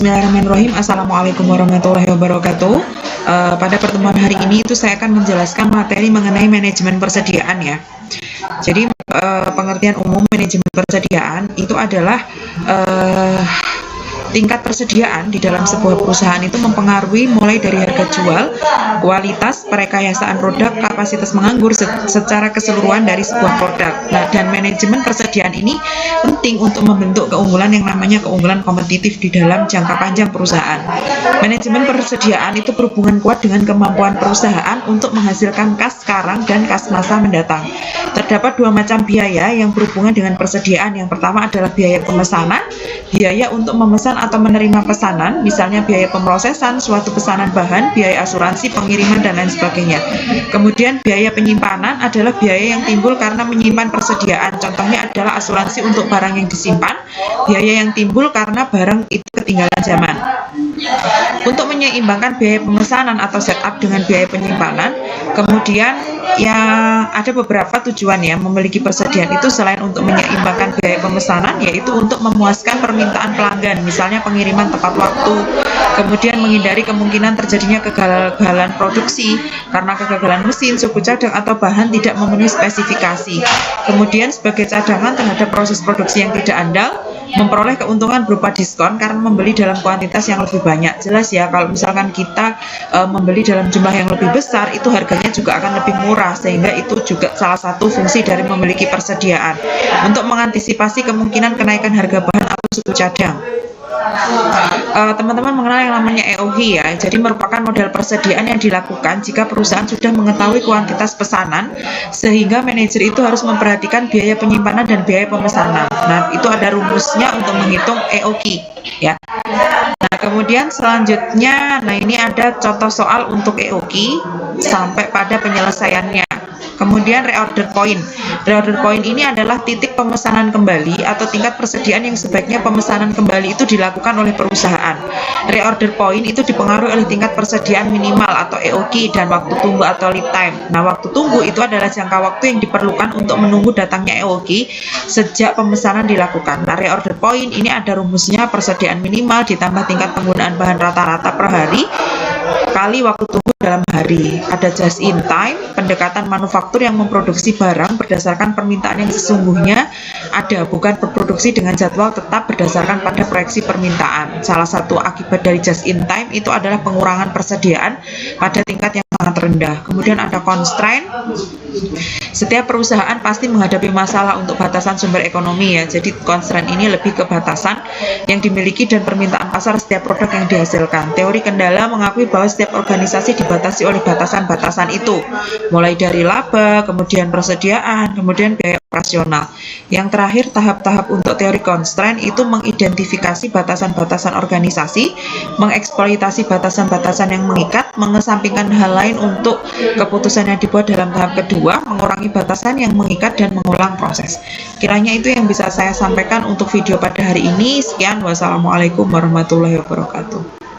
Bismillahirrahmanirrahim. Assalamualaikum warahmatullahi wabarakatuh. Pada pertemuan hari ini itu saya akan menjelaskan materi mengenai manajemen persediaan ya. Jadi pengertian umum manajemen persediaan itu adalah tingkat persediaan di dalam sebuah perusahaan itu mempengaruhi mulai dari harga jual, kualitas, perekayasaan produk, kapasitas menganggur secara keseluruhan dari sebuah produk. Nah, dan manajemen persediaan ini penting untuk membentuk keunggulan yang namanya keunggulan kompetitif di dalam jangka panjang perusahaan. Manajemen persediaan itu berhubungan kuat dengan kemampuan perusahaan untuk menghasilkan kas sekarang dan kas masa mendatang. Terdapat dua macam biaya yang berhubungan dengan persediaan. Yang pertama adalah biaya pemesanan, biaya untuk memesan atau menerima pesanan, misalnya biaya pemrosesan suatu pesanan bahan, biaya asuransi, pengiriman, dan lain sebagainya. Kemudian biaya penyimpanan adalah biaya yang timbul karena menyimpan persediaan. Contohnya adalah asuransi untuk barang yang disimpan, biaya yang timbul karena barang itu ketinggalan zaman. Untuk menyeimbangkan biaya pemesanan atau setup dengan biaya penyimpanan, kemudian yang ada beberapa tujuan ya memiliki persediaan itu selain untuk menyeimbangkan biaya pemesanan, yaitu untuk memuaskan permintaan pelanggan, misalnya pengiriman tepat waktu, kemudian menghindari kemungkinan terjadinya kegagalan produksi karena kegagalan mesin, suku cadang, atau bahan tidak memenuhi spesifikasi. Kemudian sebagai cadangan terhadap proses produksi yang tidak andal, memperoleh keuntungan berupa diskon karena membeli dalam kuantitas yang lebih banyak. Jelas ya, kalau misalkan kita membeli dalam jumlah yang lebih besar, itu harganya juga akan lebih murah, sehingga itu juga salah satu fungsi dari memiliki persediaan untuk mengantisipasi kemungkinan kenaikan harga bahan atau suku cadang. Teman-teman mengenal yang namanya EOH ya, jadi merupakan model persediaan yang dilakukan jika perusahaan sudah mengetahui kuantitas pesanan, sehingga manajer itu harus memperhatikan biaya penyimpanan dan biaya pemesanan. Nah, itu ada rumusnya untuk menghitung EOH ya. Nah, kemudian selanjutnya, nah ini ada contoh soal untuk EOH sampai pada penyelesaiannya. Kemudian reorder point. Reorder point ini adalah titik pemesanan kembali atau tingkat persediaan yang sebaiknya pemesanan kembali itu dilakukan oleh perusahaan. Reorder point itu dipengaruhi oleh tingkat persediaan minimal atau EOQ dan waktu tunggu atau lead time. Nah, waktu tunggu itu adalah jangka waktu yang diperlukan untuk menunggu datangnya EOQ sejak pemesanan dilakukan. Nah, reorder point ini ada rumusnya persediaan minimal ditambah tingkat penggunaan bahan rata-rata per hari kali waktu tunggu dalam hari. Ada just in time, pendekatan manufaktur yang memproduksi barang berdasarkan permintaan yang sesungguhnya ada, bukan berproduksi dengan jadwal tetap berdasarkan pada proyeksi permintaan. Salah satu akibat dari just in time itu adalah pengurangan persediaan pada tingkat yang sangat rendah. Kemudian ada constraint. Setiap perusahaan pasti menghadapi masalah untuk batasan sumber ekonomi ya. Jadi constraint ini lebih ke batasan yang dimiliki dan permintaan pasar setiap produk yang dihasilkan. Teori kendala mengakui bahwa setiap organisasi dibatasi oleh batasan-batasan itu, mulai dari laba, kemudian persediaan, kemudian biaya operasional. Yang terakhir, tahap-tahap untuk teori constraint itu mengidentifikasi batasan-batasan organisasi, mengeksploitasi batasan-batasan yang mengikat, mengesampingkan hal lain untuk keputusan yang dibuat dalam tahap kedua, mengurangi batasan yang mengikat, dan mengulang proses. Kiranya itu yang bisa saya sampaikan untuk video pada hari ini. Sekian, wassalamualaikum warahmatullahi wabarakatuh.